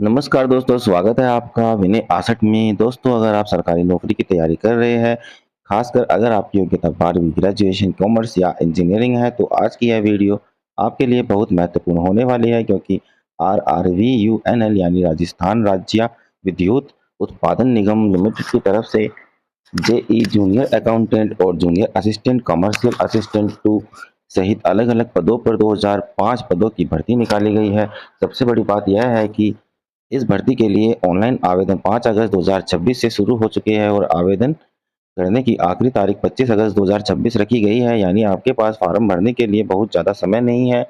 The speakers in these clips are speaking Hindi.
नमस्कार दोस्तों, स्वागत है आपका विनय आसट में। दोस्तों, अगर आप सरकारी नौकरी की तैयारी कर रहे हैं, खासकर अगर आपकी योग्यता 12वीं ग्रेजुएशन कॉमर्स या इंजीनियरिंग है, तो आज की यह वीडियो आपके लिए बहुत महत्वपूर्ण होने वाली है क्योंकि आरआरवीयूएनएल यानी राजस्थान राज्य विद्युत उत्पादन निगम लिमिटेड की तरफ से जेई जूनियर अकाउंटेंट और जूनियर असिस्टेंट कमर्शियल असिस्टेंट 2 सहित अलग-अलग पदों पर 2005 पदों की भर्ती निकाली गई है। सबसे बड़ी बात यह है कि इस भर्ती के लिए ऑनलाइन आवेदन 5 अगस्त 2026 से शुरू हो चुके हैं और आवेदन करने की आखिरी तारीख 25 अगस्त 2026 रखी गई है, यानी आपके पास फॉर्म भरने के लिए बहुत ज़्यादा समय नहीं है।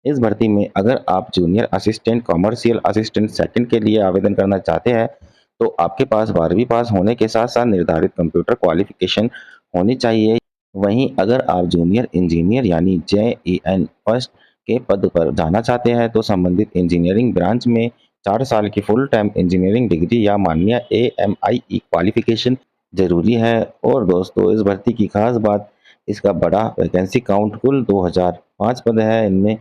इस भर्ती में अगर आप junior assistant commercial assistant second के लिए आवेदन करना चाहते हैं, तो आपके पास 12वीं पास होने के साथ-साथ निर्धारित कंप्यूटर क्वालिफिकेशन होनी चाहिए। वहीं अगर आप जूनियर इंजीनियर यानी जेईएन फर्स्ट के पद पर जाना चाहते हैं, तो संबंधित इंजीनियरिंग ब्रांच में 4 साल की फुल टाइम इंजीनियरिंग डिग्री या मान्य एएमआईई क्वालिफिकेशन ज़रूरी है। और दोस्तों, इस भर्ती की खास बात इसका बड़ा वैकेंसी काउंट कुल 2005 पद है। इनमें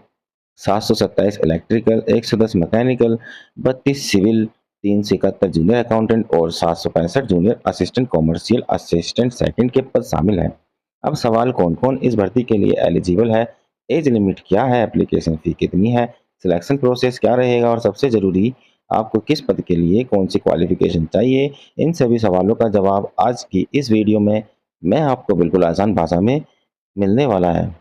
727 electrical, 110 mechanical, 32 civil, 371 junior accountant और 765 junior assistant commercial assistant second के पद शामिल हैं। अब सवाल कौन-कौन इस भर्ती के लिए एलिजिबल है, एज लिमिट क्या है, एप्लीकेशन फी कितनी है, सिलेक्शन प्रोसेस क्या रहेगा और सबसे ज़रूरी आपको किस पद के लिए कौन सी क्वालिफिकेशन चाहिए, इन सभी सवालों का जवाब आज की इस वीडियो में मैं आपको बिल्कुल आसान भाषा में मिलने वाला है।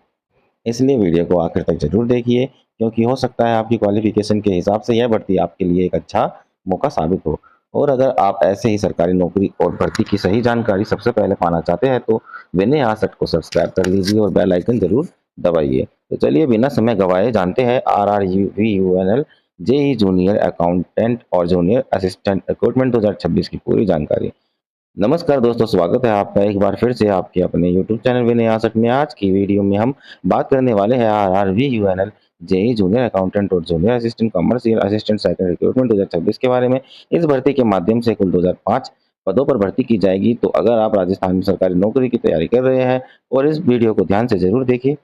इसलिए वीडियो को आखिर तक ज़रूर देखिए क्योंकि हो सकता है आपकी क्वालिफ़िकेशन के हिसाब से यह भर्ती आपके लिए एक अच्छा मौका साबित हो। और अगर आप ऐसे ही सरकारी नौकरी और भर्ती की सही जानकारी सबसे पहले पाना चाहते हैं, तो विनय आसट को सब्सक्राइब कर लीजिए और बेल आइकन ज़रूर दबाइए। तो चलिए बिना समय गवाए जानते हैं आरआरवीयूएनएल जेईई जूनियर अकाउंटेंट और जूनियर असिस्टेंट रिक्रूटमेंट 2026 की पूरी जानकारी। नमस्कार दोस्तों, स्वागत है आपका एक बार फिर से आपके अपने यूट्यूब चैनल विनय आसट में। आज की वीडियो में हम बात करने वाले हैं आरआरवीयूएनएल जेईई जूनियर अकाउंटेंट और junior assistant commercial assistant second recruitment 2026 के बारे में। इस भर्ती के माध्यम से कुल 2005 पदों पर भर्ती की जाएगी। तो अगर आप राजस्थान में सरकारी नौकरी की तैयारी कर रहे हैं और इस वीडियो को ध्यान से जरूर देखिए।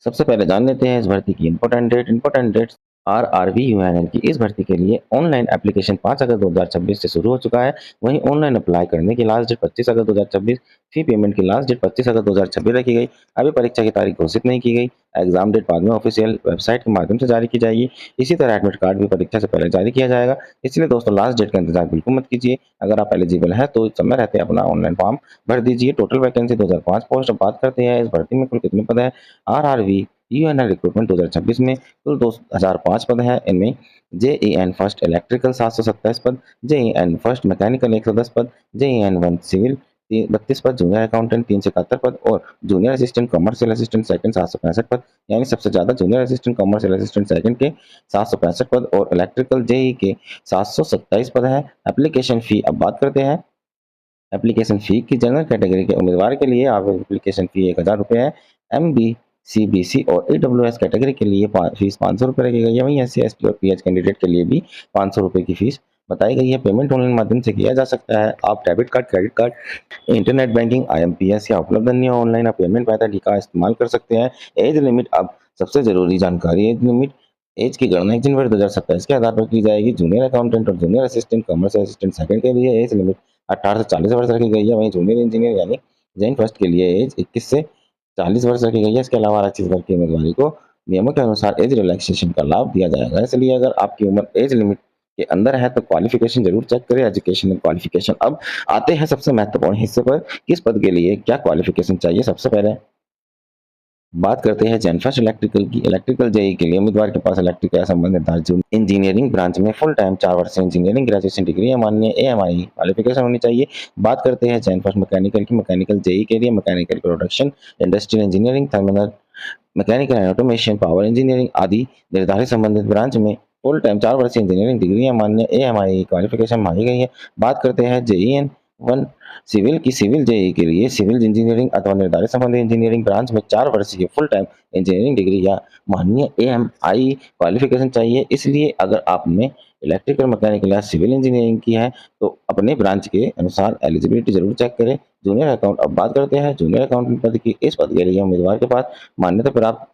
सबसे पहले जान लेते हैं इस भर्ती की इंपॉर्टेंट डेट्स। आरआरवीयूएनएल की इस भर्ती के लिए ऑनलाइन एप्लीकेशन 5 अगस्त 2026 से शुरू हो चुका है। वहीं ऑनलाइन अप्लाई करने की लास्ट डेट 25 अगस्त 2026, फी पेमेंट की लास्ट डेट 25 अगस्त 2026 रखी गई। अभी परीक्षा की तारीख घोषित नहीं की गई। एग्जाम डेट बाद में ऑफिशियल वेबसाइट के माध्यम से जारी की जाएगी। इसी तरह एडमिट कार्ड भी परीक्षा से पहले जारी किया जाएगा। इसलिए दोस्तों, लास्ट डेट का इंतजार बिल्कुल मत कीजिए। अगर आप एलिजिबल हैं तो समय रहते अपना ऑनलाइन फॉर्म भर दीजिए। Total vacancy 2005 post. अब बात करते हैं इस भर्ती में कुल कितने पद है। आरआरवी यूएनएल रिक्रूटमेंट 2026 में कुल 2005 पद हैं। इनमें जेईएन फर्स्ट इलेक्ट्रिकल 727 पद, जेईएन फर्स्ट मैकेनिकल 110 पद, जेईएन वन सिविल 32 पद, जूनियर अकाउंटेंट 371 पद और junior assistant commercial assistant second 765 पद। यानी सबसे ज्यादा junior assistant commercial assistant second के 765 पद और इलेक्ट्रिकल जेई के 727 पद है। एप्लीकेशन फी अब बात करते हैं। एप्लीकेशन फ़ी की जनरल कैटेगरी के उम्मीदवार के लिए एप्लीकेशन फ़ी 1000 रुपये है। एमबी, सीबीसी और ईडब्ल्यूएस कैटेगरी के लिए फीस 500 रुपये रखी गई है। वहीं एससी, एसटी और पीएच कैंडिडेट के लिए भी 500 रुपये की फीस बताई गई है। पेमेंट ऑनलाइन माध्यम से किया जा सकता है। आप debit card, credit card, internet banking, IMPS या उपलब्ध अन्य ऑनलाइन पेमेंट मेथड का इस्तेमाल कर सकते हैं। एज लिमिट अब सबसे जरूरी जानकारी। एज लिमिट एज की गणना 1 जनवरी 2027 के आधार पर की जाएगी। जूनियर अकाउंटेंट और junior assistant commercial assistant second के लिए एज लिमिट 18 से 40 वर्ष रखी गई है। वहीं जूनियर इंजीनियर यानी जैन फर्स्ट के लिए एज 21 से 40 वर्ष रखी गई है। इसके अलावा छत्तीसगढ़ की उम्मीदवारी को नियमों के अनुसार एज रिलैक्सेशन का लाभ दिया जाएगा। इसलिए अगर आपकी उम्र एज लिमिट के अंदर है तो क्वालिफिकेशन जरूर चेक करें। Education and qualification. अब आते हैं सबसे महत्वपूर्ण हिस्से पर, किस पद के लिए क्या क्वालिफिकेशन चाहिए। सबसे पहले बात करते हैं जेनफस्ट इलेक्ट्रिकल की। इलेक्ट्रिकल जेई के लिए उम्मीदवार के पास इलेक्ट्रिकल या संबंधित इंजीनियरिंग ब्रांच में फुल टाइम 4 वर्ष से इंजीनियरिंग ग्रेजुएशन डिग्री या मान्य एएमआई क्वालिफिकेशन होनी चाहिए। बात करते हैं जेनफस्ट मैकेनिकल की। मैकेनिकल जेई के लिए mechanical production, industrial engineering, terminal mechanical and automation, power engineering आदि निर्धारित संबंधित ब्रांच में फुल टाइम 4 वर्ष इंजीनियरिंग डिग्री या मान्य एएमआई क्वालिफिकेशन मांगी गई है। बात करते हैं जेईएन वन सिविल की। सिविल जेई के लिए सिविल इंजीनियरिंग अथवा निर्धारित संबंधित इंजीनियरिंग ब्रांच में 4 वर्षीय फुल टाइम इंजीनियरिंग डिग्री या मान्य एएमआई क्वालिफिकेशन चाहिए। इसलिए अगर आपने इलेक्ट्रिकल, मैकेनिकल या सिविल इंजीनियरिंग की है तो अपने ब्रांच के अनुसार एलिजिबिलिटी जरूर चेक करें। जूनियर अकाउंट अब बात करते हैं जूनियर अकाउंटेंट पद की। इस पद के लिए उम्मीदवार के पास मान्यता प्राप्त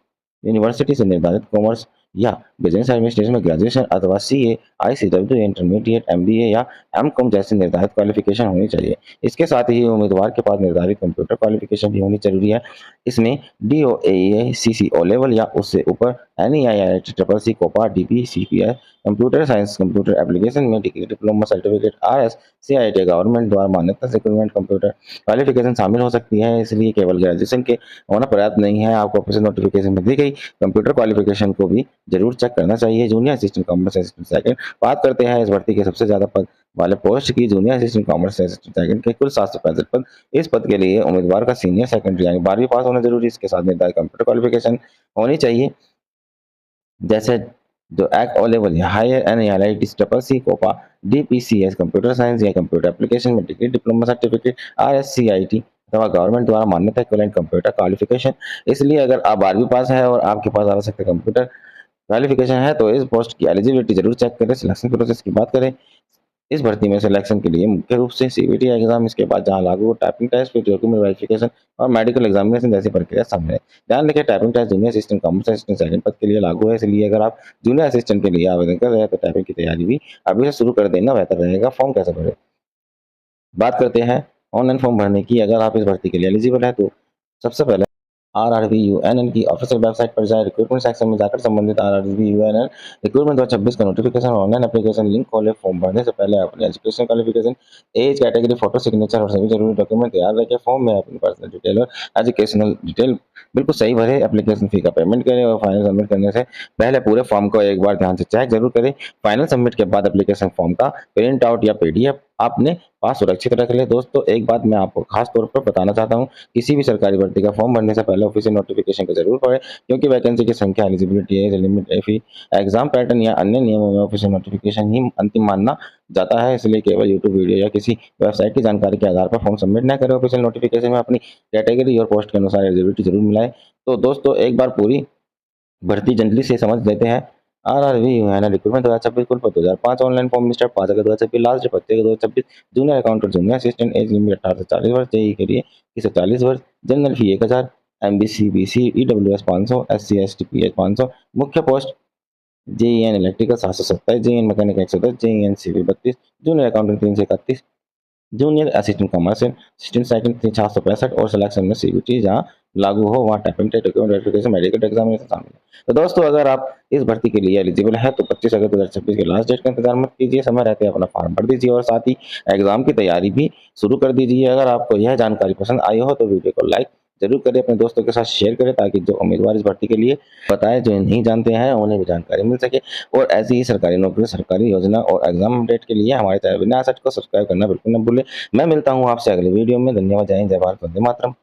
यूनिवर्सिटी से निर्धारित कॉमर्स या बिजनेस एडमिनिस्ट्रेशन में ग्रेजुएशन अथवा सीए, आईसीडब्ल्यू, इंटरमीडिएट, एमबीए या एमकॉम जैसी निर्धारित क्वालिफिकेशन होनी चाहिए। इसके साथ ही उम्मीदवार के पास निर्धारित कंप्यूटर क्वालिफिकेशन भी होनी जरूरी है। इसमें डीओएई, सीसीओ लेवल या उससे ऊपर, NIIT, triple C, COPA, DP, CPS, computer science, computer application में degree, diploma, certificate, RS, CIT government द्वारा मान्यता से इक्विवेलेंट कंप्यूटर क्वालिफिकेशन शामिल हो सकती है। इसलिए केवल ग्रेजुएशन के होना पर्याप्त नहीं है। आपको ऑफिशियल नोटिफिकेशन में दी गई कंप्यूटर क्वालिफिकेशन को भी जरूर चेक करना चाहिए। Junior assistant commerce assistant second, बात करते हैं इस भर्ती के सबसे ज्यादा पद वाले पोस्ट की। Junior assistant commerce assistant second के कुल 765 पद। इस पद के लिए उम्मीदवार का सीनियर सेकेंडरी यानी 12वीं पास होना जरूरी। इसके साथ निर्धारित कंप्यूटर क्वालिफिकेशन होनी चाहिए, जैसे जो एक्ट ओ लेवल या higher, NIIT, triple C, COPA, DPCS, computer science या कंप्यूटर एप्लीकेशन में डिग्री, डिप्लोमा, सर्टिफिकेट, आरएससीआईटी अथवा गवर्नमेंट द्वारा मान्यता इक्विवेलेंट कंप्यूटर क्वालिफिकेशन। इसलिए अगर आप 12वीं पास है और आपके पास आवश्यक कंप्यूटर क्वालिफिकेशन है तो इस पोस्ट की एलिजिबिलिटी जरूर चेक करें। सिलेक्शन प्रोसेस की बात करें, इस भर्ती में सिलेक्शन के लिए मुख्य रूप से सीबीटी एग्जाम, इसके बाद जहां लागू टाइपिंग टेस्ट, फिर डॉक्यूमेंट वेरिफिकेशन और मेडिकल एग्जामिनेशन जैसी प्रक्रिया शामिल है। ध्यान रखें, typing test junior assistant, commerce assistant second पद के लिए लागू है। इसलिए अगर आप जूनियर असिस्टेंट के लिए आवेदन कर रहे हैं तो टाइपिंग की तैयारी भी अभी से शुरू कर देना बेहतर रहेगा। फॉर्म कैसे भरें, बात करते हैं ऑनलाइन फॉर्म भरने की। अगर आप इस भर्ती के लिए एलिजिबल है तो सबसे पहले RRBUNN की ऑफिशियल वेबसाइट पर जाए, रिक्रूटमेंट सेक्शन में जाकर संबंधित RRBUNN रिक्रूटमेंट 2026 का नोटिफिकेशन और ऑनलाइन एप्लीकेशन लिंक खोले। फॉर्म भरने से पहले अपनी education qualification, age category, photo, signature और सभी जरूरी डॉक्यूमेंट तैयार रखें। फॉर्म में अपनी पर्सनल डिटेल और एजुकेशनल डिटेल बिल्कुल सही भरे। एप्लीकेशन फी का पेमेंट करें और फाइनल सबमिट करने से पहले पूरे फॉर्म को एक बार ध्यान से चेक जरूर करें। फाइनल सबमिट के बाद एप्लीकेशन फॉर्म का प्रिंट आउट या पीडीएफ आपने पास सुरक्षित रख ले। दोस्तों, एक बात मैं आपको खास तौर पर बताना चाहता हूँ, किसी भी सरकारी भर्ती का फॉर्म भरने से पहले ऑफिशियल नोटिफिकेशन को जरूर पढ़ें, क्योंकि वैकेंसी की संख्या, एलिजिबिलिटी, एज लिमिट, फी, एग्जाम पैटर्न या अन्य नियमों में ऑफिशियल नोटिफिकेशन ही अंतिम मानना जाता है। इसलिए केवल यूट्यूब वीडियो या किसी वेबसाइट की जानकारी के आधार पर फॉर्म सबमिट न करें। ऑफिशियल नोटिफिकेशन में अपनी कैटेगरी और पोस्ट के अनुसार एलिजिबिलिटी जरूर मिलाएं। तो दोस्तों, एक बार पूरी भर्ती जल्दी से समझ लेते हैं। RRBUNN रिक्रूटमेंट 2026 कुल पद 2005, ऑनलाइन फॉर्म स्टार्ट 5 अगस्त 2026, लास्ट डेट 25 अगस्त 2026। Junior accountant, junior assistant, age limit 18 से 40 वर्ष, जेई के लिए 30 से 40 वर्ष, general fee 1000, MBC, BC, EWS 500, SC, ST, PH 500। मुख्य post JEN electrical 727, JEN mechanical 110, JEN civil 32, junior accountant 3 से 31, junior assistant commercial assistant second 765 और सिलेक्शन में सीबीटी जहां लागू हो वहां typing test, document verification, medical examination शामिल है। तो दोस्तों, अगर आप इस भर्ती के लिए एलिजिबल है तो 25 अगस्त 2026 के लास्ट डेट का इंतजार मत कीजिए। समय रहते अपना फॉर्म भर दीजिए और साथ ही एग्जाम की तैयारी भी शुरू कर दीजिए। अगर आपको यह जानकारी पसंद आई हो तो वीडियो को लाइक जरूर करें, अपने दोस्तों के साथ शेयर करें, ताकि जो उम्मीदवार इस भर्ती के लिए बताए, जो नहीं जानते हैं, उन्हें भी जानकारी मिल सके। और ऐसी ही सरकारी नौकरी, सरकारी योजना और एग्जाम अपडेट के लिए हमारे चैनल विनय आसट को सब्सक्राइब करना बिल्कुल न भूलें। मैं मिलता हूँ आपसे अगले वीडियो में। धन्यवाद। जय हिंद, जय भारत, वंदे मातरम।